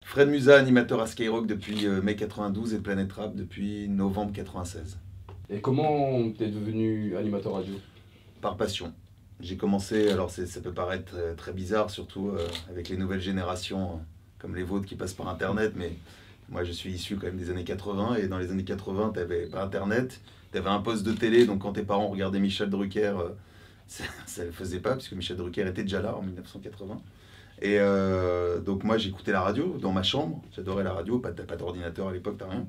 Fred Musa, animateur à Skyrock depuis mai 92 et Planète Rap depuis novembre 96. Et comment t'es devenu animateur radio? Par passion. J'ai commencé, alors ça peut paraître très bizarre, surtout avec les nouvelles générations comme les vôtres qui passent par Internet, mais moi je suis issu quand même des années 80, et dans les années 80, tu n'avais pas Internet, tu avais un poste de télé, donc quand tes parents regardaient Michel Drucker, ça ne le faisait pas, puisque Michel Drucker était déjà là en 1980. Et donc moi j'écoutais la radio dans ma chambre, j'adorais la radio, pas d'ordinateur à l'époque, t'as rien.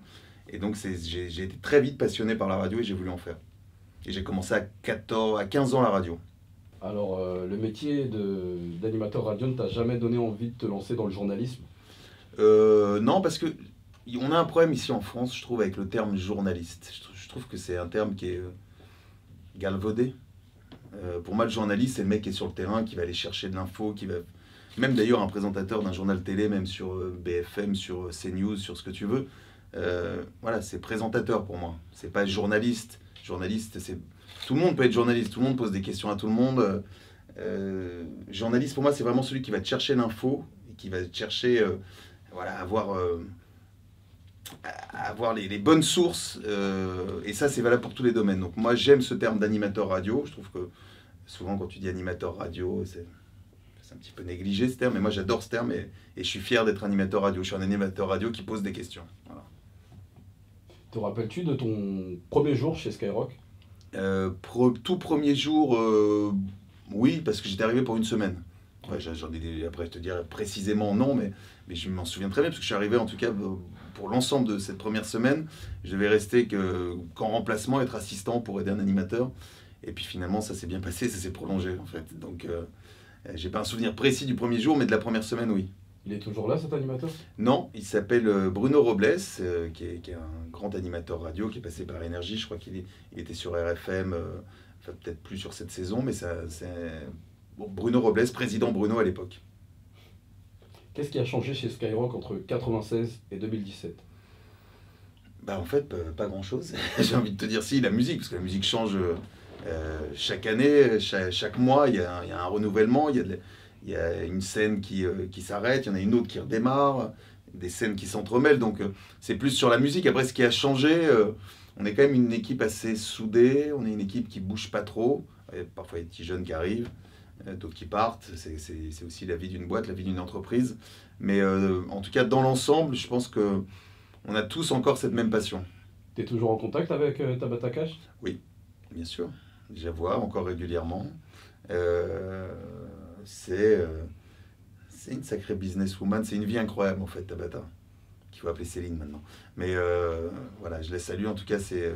Et donc j'ai été très vite passionné par la radio et j'ai voulu en faire. Et j'ai commencé à 15 ans la radio. Alors, le métier d'animateur radio ne t'a jamais donné envie de te lancer dans le journalisme? Non, parce que on a un problème ici en France, je trouve, avec le terme journaliste. Je trouve que c'est un terme qui est galvaudé. Pour moi, le journaliste, c'est le mec qui est sur le terrain, qui va aller chercher de l'info, qui va... Même d'ailleurs, un présentateur d'un journal télé, même sur BFM, sur CNews, sur ce que tu veux, voilà, c'est présentateur pour moi. C'est pas journaliste. Journaliste, c'est... Tout le monde peut être journaliste, tout le monde pose des questions à tout le monde. Journaliste, pour moi, c'est vraiment celui qui va te chercher l'info, et qui va te chercher, voilà, avoir les bonnes sources. Et ça, c'est valable pour tous les domaines. Donc moi, j'aime ce terme d'animateur radio. Je trouve que souvent, quand tu dis animateur radio, c'est un petit peu négligé ce terme, mais moi j'adore ce terme et je suis fier d'être animateur radio. Je suis un animateur radio qui pose des questions. Voilà. Te rappelles-tu de ton premier jour chez Skyrock? Tout premier jour, oui, parce que j'étais arrivé pour une semaine. Ouais, après, je te dirai précisément non, mais je m'en souviens très bien, parce que je suis arrivé en tout cas pour l'ensemble de cette première semaine. Je devais rester qu'en remplacement, être assistant pour aider un animateur. Et puis finalement, ça s'est bien passé, ça s'est prolongé en fait. Donc, j'ai pas un souvenir précis du premier jour, mais de la première semaine, oui. Il est toujours là, cet animateur? Non, il s'appelle Bruno Robles, qui est un grand animateur radio qui est passé par Énergie. Je crois qu'il était sur RFM, enfin peut-être plus sur cette saison, mais c'est bon, Bruno Robles, président Bruno à l'époque. Qu'est-ce qui a changé chez Skyrock entre 96 et 2017? Bah en fait, pas grand-chose. J'ai envie de te dire si, la musique, parce que la musique change chaque année, chaque mois, il y a un renouvellement, il y a une scène qui s'arrête, il y en a une autre qui redémarre, des scènes qui s'entremêlent, donc c'est plus sur la musique. Après, ce qui a changé, on est quand même une équipe assez soudée, on est une équipe qui bouge pas trop, parfois il y a des petits jeunes qui arrivent, d'autres qui partent, c'est aussi la vie d'une boîte, la vie d'une entreprise, mais en tout cas, dans l'ensemble, je pense que on a tous encore cette même passion. Tu es toujours en contact avec Tabata Cash? Oui, bien sûr, je la vois encore régulièrement. Euh, c'est une sacrée businesswoman, c'est une vie incroyable en fait, Tabata, qu'il faut appeler Céline maintenant. Mais voilà, je la salue, en tout cas c'est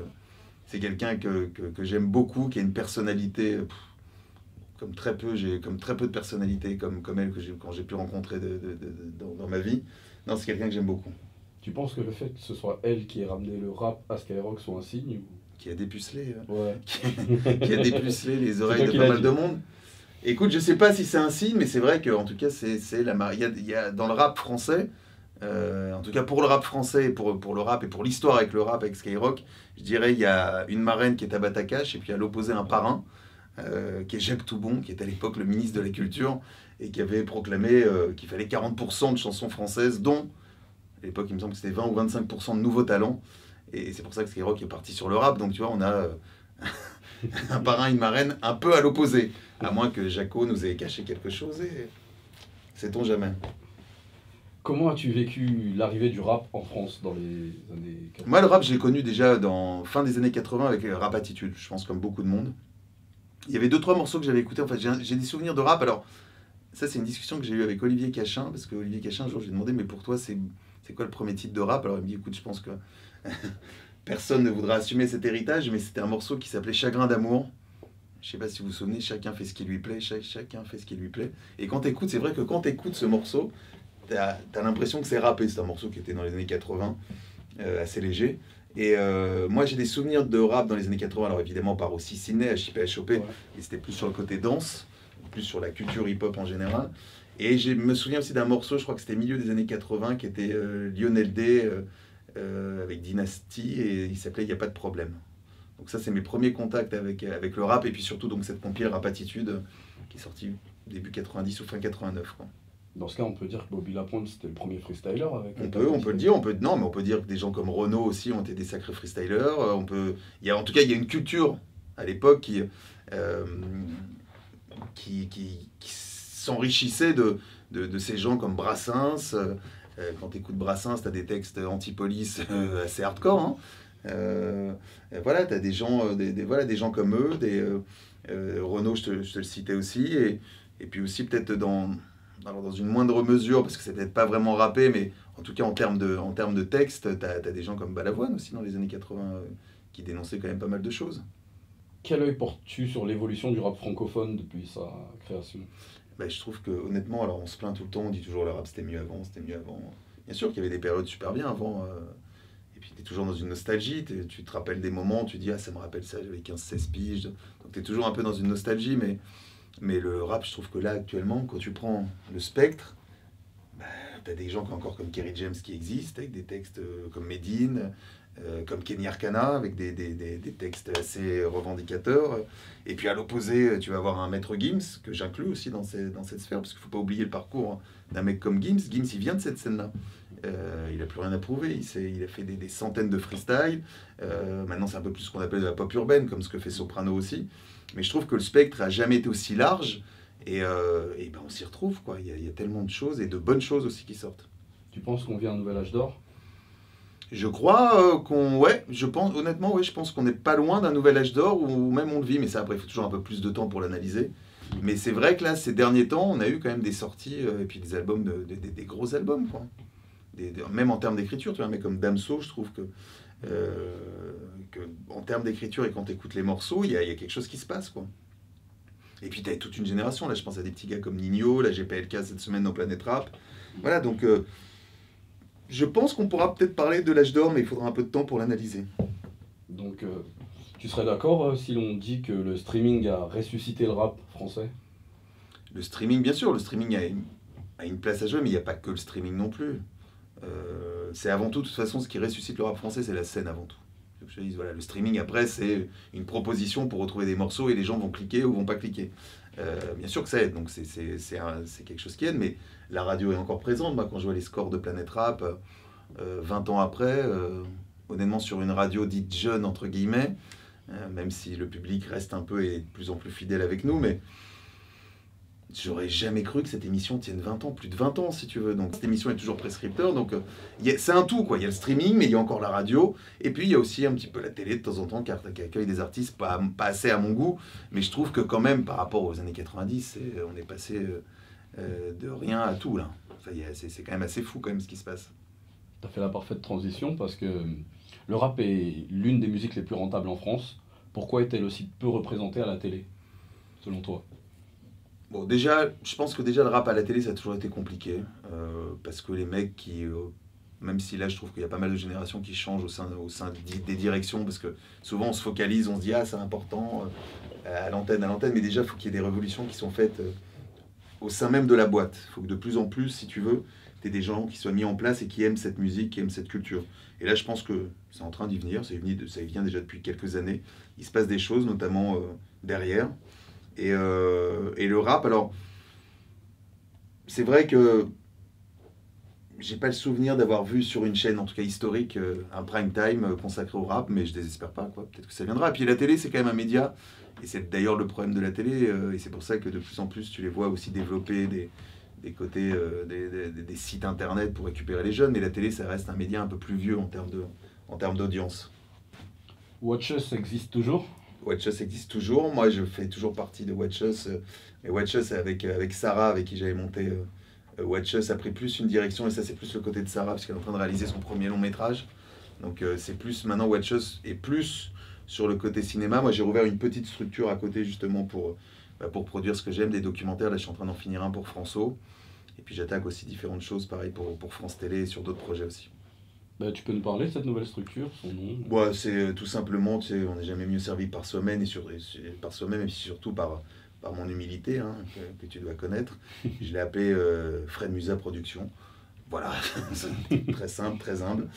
quelqu'un que j'aime beaucoup, qui a une personnalité, comme très peu de personnalités comme elle quand j'ai pu rencontrer dans ma vie. Non, c'est quelqu'un que j'aime beaucoup. Tu penses que le fait que ce soit elle qui ait ramené le rap à Skyrock soit un signe ou... Qui a dépucelé, Ouais. qui a dépucelé les oreilles toi de qui pas l'as mal dit. de monde. Écoute, je sais pas si c'est un signe, mais c'est vrai qu'en tout cas, il y a dans le rap français, en tout cas pour le rap français, pour le rap et pour l'histoire avec le rap, avec Skyrock, je dirais il y a une marraine qui est Tabata Cash, et puis à l'opposé un parrain, qui est Jacques Toubon, qui est à l'époque le ministre de la Culture, et qui avait proclamé qu'il fallait 40% de chansons françaises, dont, à l'époque il me semble que c'était 20 ou 25% de nouveaux talents, et c'est pour ça que Skyrock est parti sur le rap, donc tu vois, on a un parrain, une marraine un peu à l'opposé. À moins que Jaco nous ait caché quelque chose, et sait-on jamais. Comment as-tu vécu l'arrivée du rap en France dans les années 80? Moi, le rap, je l'ai connu déjà dans fin des années 80 avec Rap Attitude, je pense comme beaucoup de monde. Il y avait 2-3 morceaux que j'avais écoutés. En fait, j'ai des souvenirs de rap. Alors, ça, c'est une discussion que j'ai eue avec Olivier Cachin, parce que Olivier Cachin, un jour, je lui ai demandé, mais pour toi, c'est quoi le premier titre de rap? Alors, il me dit, écoute, je pense que personne ne voudra assumer cet héritage, mais c'était un morceau qui s'appelait Chagrin d'amour. Je sais pas si vous vous souvenez, chacun fait ce qui lui plaît, chacun fait ce qui lui plaît. Et quand t'écoutes, c'est vrai que quand t'écoutes ce morceau, t'as l'impression que c'est rappé. C'est un morceau qui était dans les années 80, assez léger. Et moi, j'ai des souvenirs de rap dans les années 80, alors évidemment par aussi Ciné, HIP, HOP, Ouais. et c'était plus sur le côté danse, plus sur la culture hip-hop en général. Et je me souviens aussi d'un morceau, je crois que c'était milieu des années 80, qui était Lionel D avec Dynasty, et il s'appelait Y a pas de problème. Donc ça, c'est mes premiers contacts avec le rap, et puis surtout donc cette compilation Rap Attitude, qui est sortie début 90 ou fin 89, quoi. Dans ce cas, on peut dire que Bobby Lapointe, c'était le premier freestyler avec On peut le dire, non, mais on peut dire que des gens comme Renaud aussi ont été des sacrés freestylers. En tout cas, il y a une culture à l'époque euh, qui s'enrichissait de ces gens comme Brassens. Quand tu écoutes Brassens, tu as des textes anti-police assez hardcore. Hein. Voilà, tu as des gens, voilà, des gens comme eux, Renaud, je te le citais aussi, et puis aussi peut-être alors dans une moindre mesure, parce que c'est peut-être pas vraiment rappé, mais en tout cas en termes de texte, t'as des gens comme Balavoine aussi dans les années 80 qui dénonçaient quand même pas mal de choses. Quel œil portes-tu sur l'évolution du rap francophone depuis sa création? Bah, je trouve que honnêtement, alors on se plaint tout le temps, on dit toujours le rap c'était mieux avant, c'était mieux avant. Bien sûr qu'il y avait des périodes super bien avant, et puis tu es toujours dans une nostalgie, tu te rappelles des moments, tu dis ah ça me rappelle ça, j'avais 15-16 piges, donc tu es toujours un peu dans une nostalgie, mais le rap, je trouve que là actuellement, quand tu prends le spectre, bah, t'as des gens encore comme Kerry James qui existent, avec des textes comme Medine, comme Kenny Arcana, avec des textes assez revendicateurs. Et puis à l'opposé, tu vas avoir un maître Gims, que j'inclus aussi dans cette sphère, parce qu'il ne faut pas oublier le parcours d'un mec comme Gims. Gims, il vient de cette scène-là. Il n'a plus rien à prouver. Il a fait des centaines de freestyles. Maintenant, c'est un peu plus ce qu'on appelle de la pop urbaine, comme ce que fait Soprano aussi. Mais je trouve que le spectre n'a jamais été aussi large. Et ben on s'y retrouve, quoi. Il y a tellement de choses et de bonnes choses aussi qui sortent. Tu penses qu'on vit un nouvel âge d'or? Je crois ouais, je pense, honnêtement, ouais, je pense qu'on n'est pas loin d'un nouvel âge d'or ou même on le vit, mais ça après, il faut toujours un peu plus de temps pour l'analyser. Mais c'est vrai que là, ces derniers temps, on a eu quand même des sorties et puis des albums, des gros albums, quoi. Même en termes d'écriture, tu vois, un mec comme Damso, je trouve que en termes d'écriture et quand tu écoutes les morceaux, il y a quelque chose qui se passe, quoi. Et puis tu as toute une génération, là je pense à des petits gars comme Nino, la GPLK cette semaine dans Planète Rap. Voilà, donc je pense qu'on pourra peut-être parler de l'âge d'or, mais il faudra un peu de temps pour l'analyser. Donc, tu serais d'accord si l'on dit que le streaming a ressuscité le rap français? Le streaming, bien sûr, le streaming a une place à jouer, mais il n'y a pas que le streaming non plus. C'est avant tout, de toute façon, ce qui ressuscite le rap français, c'est la scène avant tout. Je te dis, voilà, le streaming, après, c'est une proposition pour retrouver des morceaux et les gens vont cliquer ou vont pas cliquer. Bien sûr que ça aide, donc c'est quelque chose qui aide, mais la radio est encore présente. Moi, quand je vois les scores de Planète Rap, 20 ans après, honnêtement, sur une radio dite jeune, entre guillemets, même si le public reste un peu et de plus en plus fidèle avec nous, mais j'aurais jamais cru que cette émission tienne 20 ans, plus de 20 ans si tu veux. Donc cette émission est toujours prescripteur, donc c'est un tout, quoi. Il y a le streaming, mais il y a encore la radio, et puis il y a aussi un petit peu la télé de temps en temps qui accueille des artistes pas assez à mon goût, mais je trouve que quand même par rapport aux années 90, on est passé de rien à tout là. Enfin, c'est quand même assez fou quand même ce qui se passe. Tu as fait la parfaite transition parce que le rap est l'une des musiques les plus rentables en France. Pourquoi est-elle aussi peu représentée à la télé, selon toi? Bon, déjà, je pense que déjà le rap à la télé, ça a toujours été compliqué. Parce que les mecs même si là je trouve qu'il y a pas mal de générations qui changent au sein des directions, parce que souvent on se focalise, on se dit ah c'est important à l'antenne, mais déjà il faut qu'il y ait des révolutions qui sont faites au sein même de la boîte. Il faut que de plus en plus, si tu veux, tu aies des gens qui soient mis en place et qui aiment cette musique, qui aiment cette culture. Et là je pense que c'est en train d'y venir, ça y vient déjà depuis quelques années. Il se passe des choses, notamment derrière. Et le rap, alors, c'est vrai que j'ai pas le souvenir d'avoir vu sur une chaîne, en tout cas historique, un prime time consacré au rap, mais je désespère pas, quoi. Peut-être que ça viendra. Et puis la télé, c'est quand même un média, et c'est d'ailleurs le problème de la télé, et c'est pour ça que de plus en plus, tu les vois aussi développer des côtés, des sites internet pour récupérer les jeunes, mais la télé, ça reste un média un peu plus vieux en termes d'audience. Watch Us existe toujours? Watch Us existe toujours. Moi, je fais toujours partie de Watch Us. Mais Watch Us, avec Sarah, avec qui j'avais monté Watch Us, a pris plus une direction. Et ça, c'est plus le côté de Sarah, parce qu'elle est en train de réaliser son premier long métrage. Donc, c'est plus maintenant Watch Us est plus sur le côté cinéma. Moi, j'ai rouvert une petite structure à côté, justement, pour produire ce que j'aime, des documentaires. Là, je suis en train d'en finir un pour François. Et puis, j'attaque aussi différentes choses, pareil, pour France Télé et sur d'autres projets aussi. Bah, tu peux nous parler de cette nouvelle structure, son nom? Ouais, c'est tout simplement, tu sais, on n'est jamais mieux servi par soi-même par soi-même et surtout par mon humilité hein, que tu dois connaître. Je l'ai appelé Fred Musa Productions. Voilà, c'est très simple, très humble.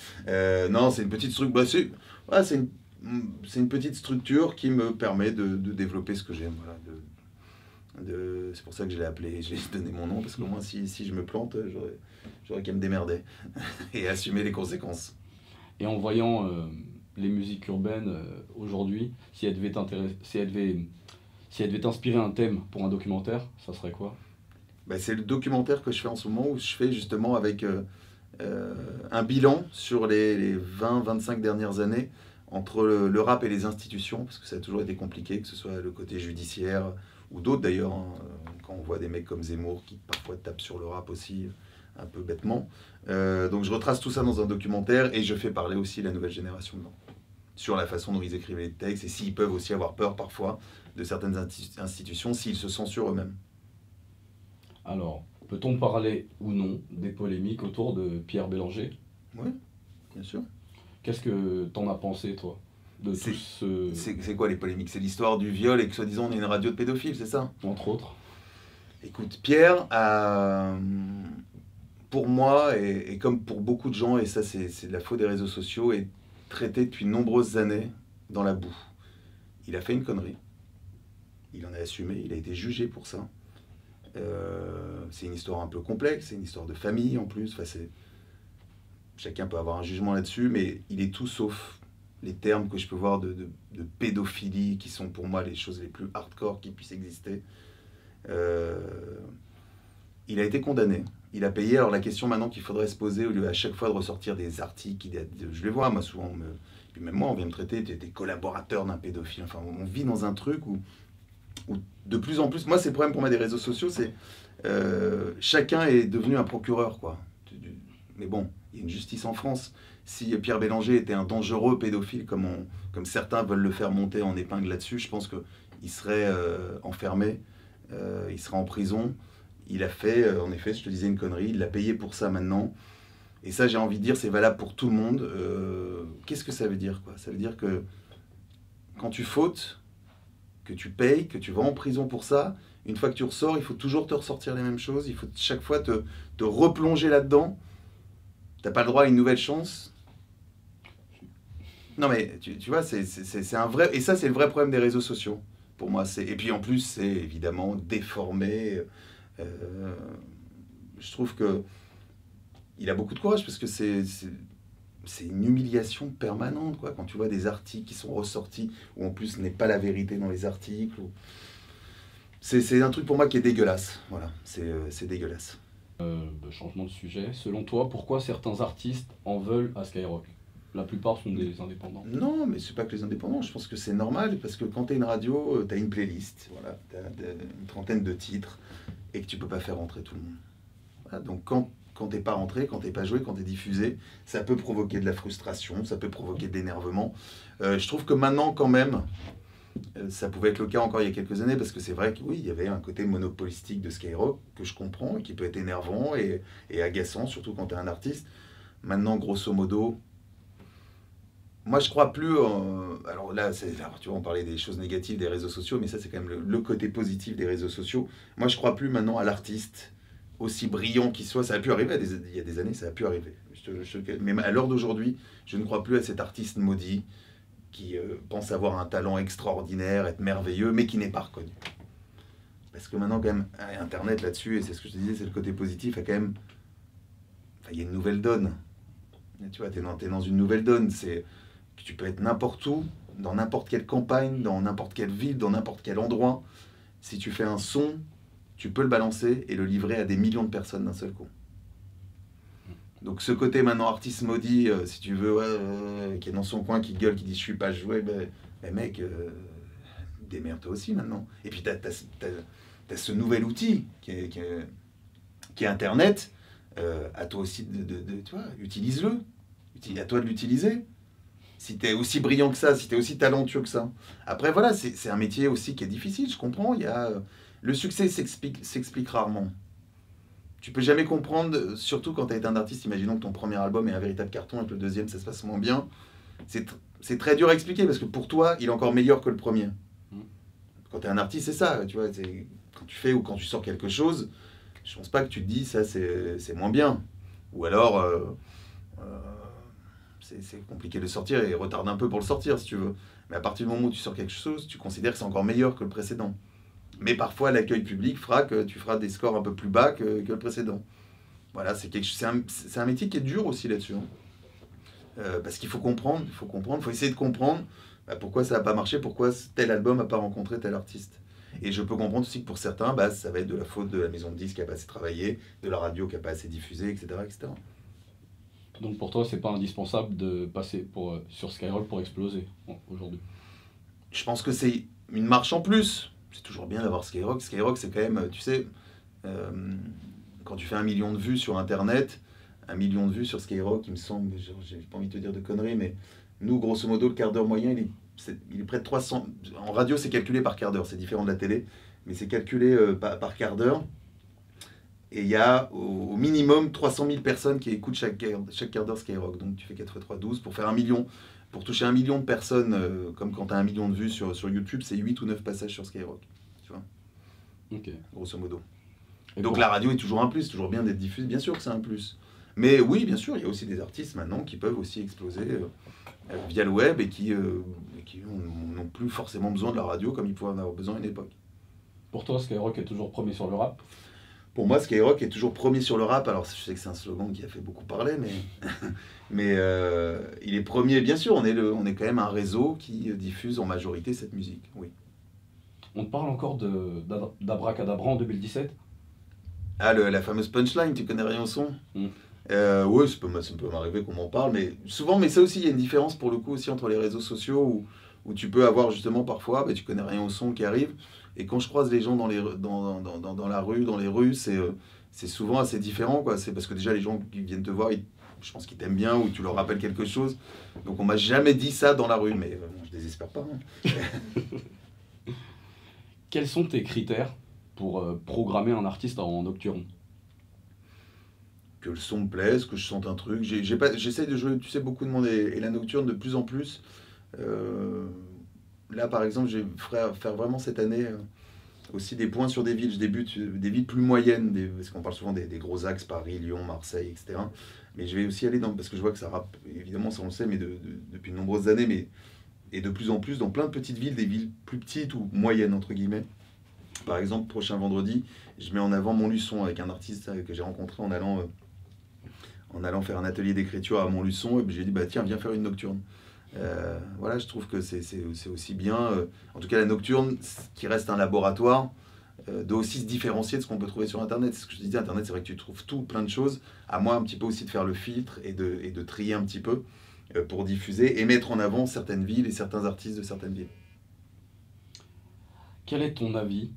Non, c'est une petite structure. C'est une petite structure qui me permet de développer ce que j'aime. Voilà, c'est pour ça que je l'ai appelé, j'ai donné mon nom, parce qu'au moins si je me plante, j'aurais qu'à me démerder et assumer les conséquences. Et en voyant les musiques urbaines aujourd'hui, si elles devaient t'inspirer un thème pour un documentaire, ça serait quoi? Bah, c'est le documentaire que je fais en ce moment, où je fais justement avec un bilan sur les 20-25 dernières années entre le rap et les institutions, parce que ça a toujours été compliqué, que ce soit le côté judiciaire ou d'autres d'ailleurs, hein, quand on voit des mecs comme Zemmour qui parfois tapent sur le rap aussi, un peu bêtement. Donc je retrace tout ça dans un documentaire et je fais parler aussi la nouvelle génération dedans, sur la façon dont ils écrivent les textes et s'ils peuvent aussi avoir peur parfois de certaines institutions s'ils se censurent eux-mêmes. Alors, peut-on parler ou non des polémiques autour de Pierre Bélanger? Oui, bien sûr. Qu'est-ce que t'en as pensé, toi, de tout C'est ce... c'est quoi les polémiques? C'est l'histoire du viol et que soi-disant on est une radio de pédophiles, c'est ça? entre autres? Écoute, Pierre a, pour moi, et comme pour beaucoup de gens, et ça c'est de la faute des réseaux sociaux, est traité depuis de nombreuses années dans la boue. Il a fait une connerie, il en a assumé, il a été jugé pour ça. C'est une histoire un peu complexe, c'est une histoire de famille en plus. Enfin, chacun peut avoir un jugement là-dessus, mais il est tout sauf les termes que je peux voir de pédophilie, qui sont pour moi les choses les plus hardcore qui puissent exister. Euh, il a été condamné, il a payé. Alors la question maintenant qu'il faudrait se poser, au lieu à chaque fois de ressortir des articles, je les vois moi souvent, puis même moi on vient me traiter, tu es collaborateur d'un pédophile. Enfin, on vit dans un truc où de plus en plus, moi c'est le problème pour moi des réseaux sociaux, c'est chacun est devenu un procureur, quoi. Mais bon, il y a une justice en France. Si Pierre Bélanger était un dangereux pédophile, comme certains veulent le faire monter en épingle là-dessus, je pense qu'il serait enfermé, il serait en prison. Il a fait, en effet, je te disais, une connerie, il l'a payé pour ça maintenant. Et ça, j'ai envie de dire, c'est valable pour tout le monde. Qu'est-ce que ça veut dire, quoi? Ça veut dire que quand tu fautes, que tu payes, que tu vas en prison pour ça, une fois que tu ressors, il faut toujours te ressortir les mêmes choses, il faut chaque fois te replonger là-dedans. T'as pas le droit à une nouvelle chance. Non mais tu vois, c'est un vrai... Et ça, c'est le vrai problème des réseaux sociaux, pour moi. Et puis en plus, c'est évidemment déformé. Euh, je trouve que il a beaucoup de courage, parce que c'est une humiliation permanente, quoi. Quand tu vois des articles qui sont ressortis, où en plus n'est pas la vérité dans les articles. C'est un truc pour moi qui est dégueulasse. Voilà, c'est dégueulasse. Changement de sujet. Selon toi, pourquoi certains artistes en veulent à Skyrock? La plupart sont des indépendants. Non, mais c'est pas que les indépendants. Je pense que c'est normal, parce que quand tu es une radio, tu as une playlist, voilà, tu as une trentaine de titres, et que tu peux pas faire rentrer tout le monde. Voilà, donc quand t'es pas rentré, quand t'es pas joué, quand t'es diffusé, ça peut provoquer de la frustration, ça peut provoquer de l'énervement. Je trouve que maintenant, quand même, ça pouvait être le cas encore il y a quelques années, parce que c'est vrai que oui, il y avait un côté monopolistique de Skyrock que je comprends et qui peut être énervant et agaçant, surtout quand tu es un artiste. Maintenant, grosso modo, moi je crois plus. Alors là, tu vois, on parlait des choses négatives des réseaux sociaux, mais ça c'est quand même le côté positif des réseaux sociaux. Moi je crois plus maintenant à l'artiste, aussi brillant qu'il soit. Ça a pu arriver il y a des années, ça a pu arriver. Mais à l'heure d'aujourd'hui, je ne crois plus à cet artiste maudit qui pense avoir un talent extraordinaire, être merveilleux, mais qui n'est pas reconnu. Parce que maintenant, quand même, Internet là-dessus, et c'est ce que je te disais, c'est le côté positif, a quand même... Enfin, il y a une nouvelle donne. Tu vois, t'es dans une nouvelle donne. C'est que tu peux être n'importe où, dans n'importe quelle campagne, dans n'importe quelle ville, dans n'importe quel endroit. Si tu fais un son, tu peux le balancer et le livrer à des millions de personnes d'un seul coup. Donc ce côté maintenant artiste maudit, si tu veux, qui est dans son coin, qui gueule, qui dit je suis pas joué, ben mec, démerde-toi aussi maintenant. Et puis t'as ce nouvel outil qui est Internet, à toi aussi tu vois, utilise-le. À toi de l'utiliser. Si t'es aussi brillant que ça, si t'es aussi talentueux que ça. Après voilà, c'est un métier aussi qui est difficile, je comprends. Le succès s'explique rarement. Tu peux jamais comprendre, surtout quand tu as été un artiste, imaginons que ton premier album est un véritable carton et que le deuxième ça se passe moins bien. C'est très dur à expliquer, parce que pour toi, il est encore meilleur que le premier. Quand tu es un artiste, c'est ça, tu vois, quand tu fais ou quand tu sors quelque chose, je pense pas que tu te dis ça c'est moins bien. Ou alors, c'est compliqué de le sortir et retarde un peu pour le sortir si tu veux. Mais à partir du moment où tu sors quelque chose, tu considères que c'est encore meilleur que le précédent. Mais parfois, l'accueil public fera que tu feras des scores un peu plus bas que le précédent. Voilà, c'est un métier qui est dur aussi là-dessus. Parce qu'il faut comprendre, il faut essayer de comprendre pourquoi ça n'a pas marché, pourquoi tel album n'a pas rencontré tel artiste. Et je peux comprendre aussi que pour certains, ça va être de la faute de la maison de disques qui n'a pas assez travaillé, de la radio qui n'a pas assez diffusé, etc., etc. Donc pour toi, c'est pas indispensable de passer sur Skyrock pour exploser aujourd'hui? Je pense que c'est une marche en plus. C'est toujours bien d'avoir Skyrock. Skyrock, c'est quand même, tu sais, quand tu fais 1 million de vues sur Internet, 1 million de vues sur Skyrock, il me semble, j'ai pas envie de te dire de conneries, mais nous, grosso modo, le quart d'heure moyen, il est près de 300. En radio, c'est calculé par quart d'heure, c'est différent de la télé, mais c'est calculé par quart d'heure. Et il y a au minimum 300 000 personnes qui écoutent chaque quart d'heure Skyrock. Donc tu fais 4 x 3, 12. Pour faire 1 million, pour toucher 1 million de personnes, comme quand tu as 1 million de vues sur YouTube, c'est 8 ou 9 passages sur Skyrock. Tu vois, Ok. grosso modo. Et Donc la radio est toujours un plus, c'est toujours bien d'être diffusé, bien sûr que c'est un plus. Mais oui, bien sûr, il y a aussi des artistes maintenant qui peuvent aussi exploser via le web et qui n'ont plus forcément besoin de la radio comme ils pouvaient en avoir besoin à une époque. Pour toi, Skyrock est toujours premier sur le rap? Pour moi, Skyrock est toujours premier sur le rap. Alors, je sais que c'est un slogan qui a fait beaucoup parler, mais il est premier, bien sûr. On est quand même un réseau qui diffuse en majorité cette musique, oui. On te parle encore d'Abracadabra en 2017? Ah, la fameuse punchline, tu connais rien au son? Oui, ça peut m'arriver qu'on m'en parle, mais souvent, mais ça aussi, il y a une différence pour le coup aussi entre les réseaux sociaux où tu peux avoir justement parfois, tu connais rien au son qui arrive. Et quand je croise les gens dans la rue, dans les rues, c'est souvent assez différent, quoi. C'est parce que déjà les gens qui viennent te voir, je pense qu'ils t'aiment bien ou tu leur rappelles quelque chose. Donc on m'a jamais dit ça dans la rue, mais bon, je désespère pas. Hein. Quels sont tes critères pour programmer un artiste en nocturne? Que le son me plaise, que je sente un truc. J'essaie de jouer, tu sais, beaucoup de monde et la nocturne de plus en plus. Là, par exemple, je vais faire vraiment cette année aussi des points sur des villes. Je débute des villes plus moyennes, parce qu'on parle souvent des gros axes, Paris, Lyon, Marseille, etc. Mais je vais aussi aller parce que je vois que ça rappe, évidemment, ça on le sait, mais depuis de nombreuses années, et de plus en plus dans plein de petites villes, des villes plus petites ou moyennes, entre guillemets. Par exemple, prochain vendredi, je mets en avant Montluçon avec un artiste que j'ai rencontré en allant faire un atelier d'écriture à Montluçon. Et puis j'ai dit, tiens, viens faire une nocturne. Voilà, je trouve que c'est aussi bien, en tout cas la nocturne, qui reste un laboratoire, de aussi se différencier de ce qu'on peut trouver sur Internet. C'est ce que je disais, Internet, c'est vrai que tu trouves tout, plein de choses. À moi, un petit peu aussi de faire le filtre et de trier un petit peu pour diffuser et mettre en avant certaines villes et certains artistes de certaines villes. Quel est ton avis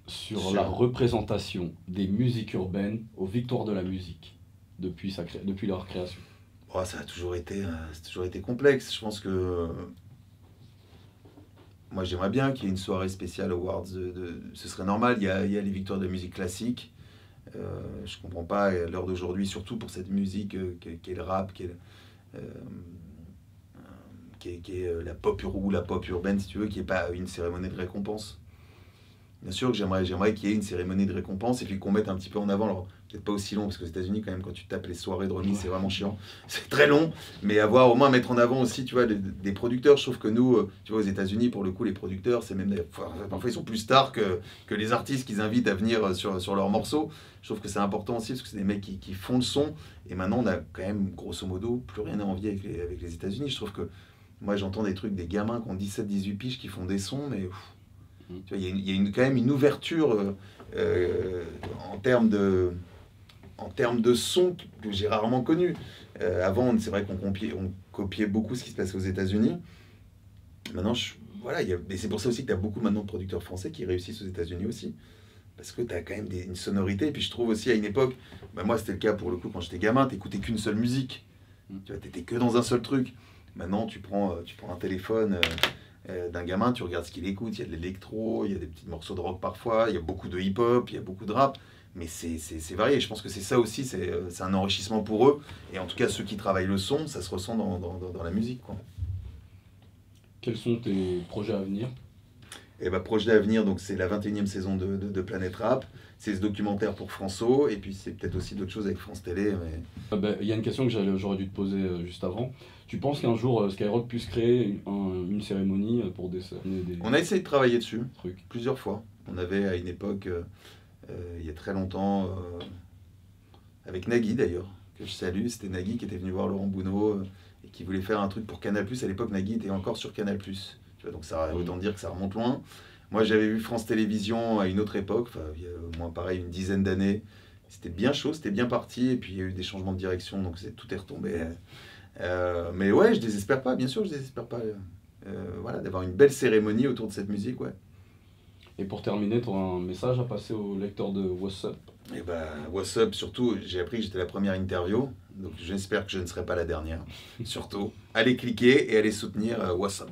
sur la représentation des musiques urbaines aux Victoires de la musique depuis leur création? Ça a toujours été complexe. Je pense que moi j'aimerais bien qu'il y ait une soirée spéciale Awards. Ce serait normal. Il y a les victoires de musique classique. Je comprends pas à l'heure d'aujourd'hui, surtout pour cette musique qui est le rap, qui est la pop ou la pop urbaine, si tu veux, qui n'est pas une cérémonie de récompense. Bien sûr que j'aimerais qu'il y ait une cérémonie de récompense et puis qu'on mette un petit peu en avant. Alors, peut-être pas aussi long, parce qu'aux États-Unis, quand même, quand tu tapes les soirées de remise, c'est vraiment chiant. C'est très long, mais avoir au moins mettre en avant aussi, tu vois, des producteurs. Je trouve que nous, tu vois, aux États-Unis, pour le coup, les producteurs, c'est même parfois ils sont plus stars que les artistes qu'ils invitent à venir sur leurs morceaux. Je trouve que c'est important aussi, parce que c'est des mecs qui font le son. Et maintenant, on a quand même, grosso modo, plus rien à envier avec les États-Unis. Je trouve que moi, j'entends des trucs, des gamins qui ont 17-18 piges qui font des sons, mais tu vois, il y a quand même une ouverture en termes de son que j'ai rarement connu. Avant, c'est vrai qu'on copiait beaucoup ce qui se passait aux États-Unis. Maintenant, voilà, et c'est pour ça aussi que tu as beaucoup maintenant de producteurs français qui réussissent aux États-Unis aussi. Parce que tu as quand même une sonorité. Et puis je trouve aussi à une époque, moi c'était le cas pour le coup quand j'étais gamin, tu n'écoutais qu'une seule musique. Tu n'étais que dans un seul truc. Maintenant, tu prends un téléphone d'un gamin, tu regardes ce qu'il écoute, il y a de l'électro, il y a des petits morceaux de rock parfois, il y a beaucoup de hip-hop, il y a beaucoup de rap, mais c'est varié. Je pense que c'est ça aussi, c'est un enrichissement pour eux, et en tout cas ceux qui travaillent le son, ça se ressent dans la musique, quoi. Quels sont tes projets à venir? Projet à venir, donc c'est la 21e saison de Planète Rap, c'est ce documentaire pour François, et puis c'est peut-être aussi d'autres choses avec France Télé. Mais... Il y a une question que j'aurais dû te poser juste avant. Tu penses qu'un jour Skyrock puisse créer une cérémonie pour décerner des... On a essayé de travailler dessus, plusieurs fois. On avait à une époque, il y a très longtemps, avec Nagui d'ailleurs, que je salue, c'était Nagui qui était venu voir Laurent Bounot et qui voulait faire un truc pour Canal+. À l'époque, Nagui était encore sur Canal+. Tu vois, donc ça, autant dire que ça remonte loin. Moi, j'avais vu France Télévisions à une autre époque, il y a au moins pareil, une dizaine d'années. C'était bien chaud, c'était bien parti, et puis il y a eu des changements de direction, donc tout est retombé. Mais ouais, je désespère pas, bien sûr, je désespère pas. Voilà, d'avoir une belle cérémonie autour de cette musique, ouais. Et pour terminer, tu auras un message à passer au lecteur de What's Up? Et ben, What's Up, surtout, j'ai appris que j'étais la première interview, donc j'espère que je ne serai pas la dernière. Surtout, allez cliquer et allez soutenir What's Up.